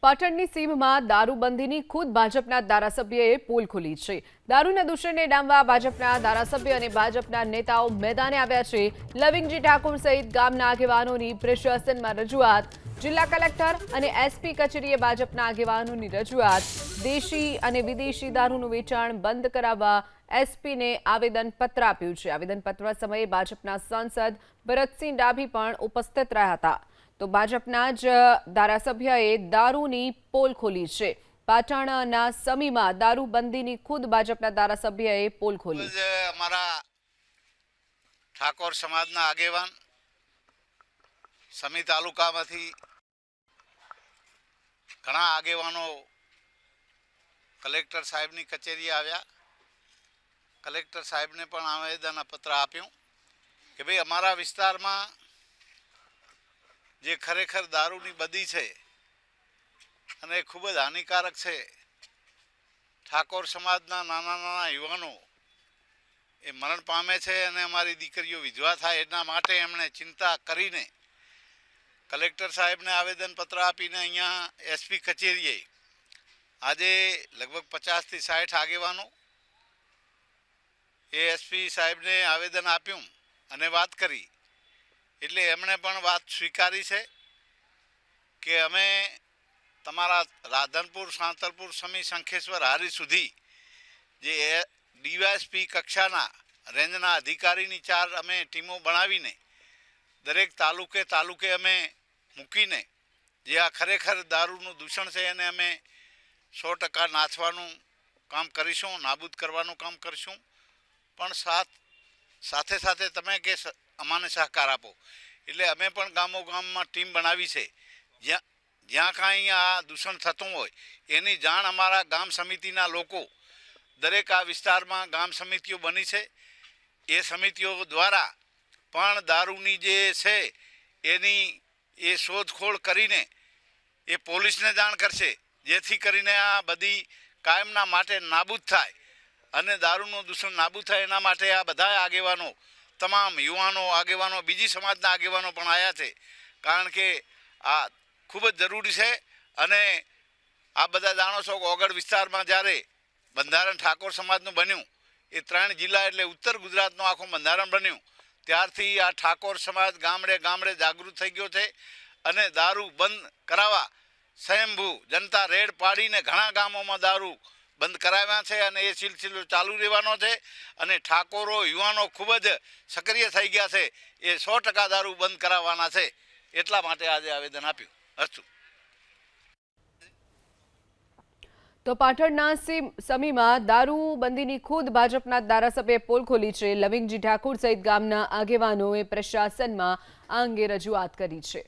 પાટણની સીમમાં દારૂબંધીની ખુદ ભાજપના ધારાસભ્યએ પોલ ખોલી છે। દારૂના દૂષણને ડામવા ભાજપના ધારાસભ્ય અને ભાજપના નેતાઓ મેદાને આવ્યા છે। લવિંગજી ઠાકોર સહિત ગામના આગેવાનોની પ્રશાસનમાં રજૂઆત। જિલ્લા કલેક્ટર અને એસપી કચેરીએ ભાજપના આગેવાનોની રજૂઆત। દેશી અને વિદેશી દારૂનું વેચાણ બંધ કરાવવા એસપીને આવેદનપત્ર આપ્યું છે। આવેદનપત્ર સમયે ભાજપના સાંસદ ભરતસિંહ ડાભી પણ ઉપસ્થિત રહ્યા હતા। તો ભાજપના જ ધારાસભ્યએ દારૂની પોલ ખોલી છે। પાટણના સમીમાં દારૂબંધીની ખુદ ભાજપના ધારાસભ્યએ પોલ ખોલી। અમારા ઠાકોર સમાજના આગેવાન સમી તાલુકામાંથી ઘણા આગેવાનો કલેક્ટર સાહેબની કચેરીએ આવ્યા। કલેક્ટર સાહેબને પણ આવેદનપત્ર આપ્યું કે ભાઈ અમારા વિસ્તારમાં જે ખરેખર દારૂની બદી છે અને ખૂબ જ હાનિકારક છે। ઠાકોર સમાજના નાના નાના યુવાનો એ મરણ પામે છે અને અમારી દીકરીઓ વિધવા થાય એના માટે એમણે ચિંતા કરીને કલેક્ટર સાહેબને આવેદનપત્ર આપીને અહીંયા એસપી કચેરીએ આજે લગભગ 50થી 60 આગેવાનો એ એસપી સાહેબને આવેદન આપ્યું અને વાત કરી। એટલે એમણે પણ વાત સ્વીકારી છે કે અમે તમારા રાધનપુર, સાંતલપુર, સમી, શંખેશ્વર, હારી સુધી જે ડીવાયએસપી કક્ષાના રેન્જના અધિકારીની 4 અમે ટીમો બનાવીને દરેક તાલુકે અમે મૂકીને જે આ ખરેખર દારૂનું દૂષણ છે એને અમે 100% નાથવાનું કામ કરીશું, નાબૂદ કરવાનું કામ કરીશું। પણ સાથે સાથે તમે કે અમને સહકાર આપો એટલે અમે પણ ગામોગામમાં ટીમ બનાવી છે। જ્યાં કાંઈ આ દૂષણ થતું હોય એની જાણ અમારા ગામ સમિતિના લોકો દરેક આ વિસ્તારમાં ગામ સમિતિઓ બની છે। એ સમિતિઓ દ્વારા પણ દારૂની જે છે એની એ શોધખોળ કરીને એ પોલીસને જાણ કરશે જેથી કરીને આ બધી કાયમના માટે નાબૂદ થાય અને દારૂનું દૂષણ નાબૂદ થાય। એના માટે આ બધા આગેવાનો, તમામ યુવાનો આગેવાનો, બીજી સમાજના આગેવાનો પણ આવ્યા છે કારણ કે આ ખૂબ જ જરૂરી છે। અને આ બધા જાણો છો કે ઓગળ વિસ્તારમાં જ્યારે બંધારણ ઠાકોર સમાજનું બન્યું એ 3 જિલ્લા એટલે ઉત્તર ગુજરાતનું આખું બંધારણ બન્યું ત્યારથી આ ઠાકોર સમાજ ગામડે ગામડે જાગૃત થઈ ગયો છે અને દારૂ બંધ કરાવવા સ્વયંભૂ જનતા રેડ પાડીને ઘણા ગામોમાં દારૂ બંધ કરાવ્યા છે અને એ સિલસિલો ચાલુ રહેવાનો છે અને ઠાકોરો યુવાનો ખૂબ જ સક્રિય થઈ ગયા છે। એ 100% દારૂ બંધ કરાવવાના છે એટલા માટે આજે આવેદન આપ્યું। અસ્તુ। તો પાટણના સમીમાં દારૂબંધીની ખુદ ભાજપના ધારાસભ્યએ પોલ ખોલી છે। લવિંગજી ઠાકોર સહિત ગામના આગેવાનોએ પ્રશાસનમાં આ અંગે રજૂઆત કરી છે।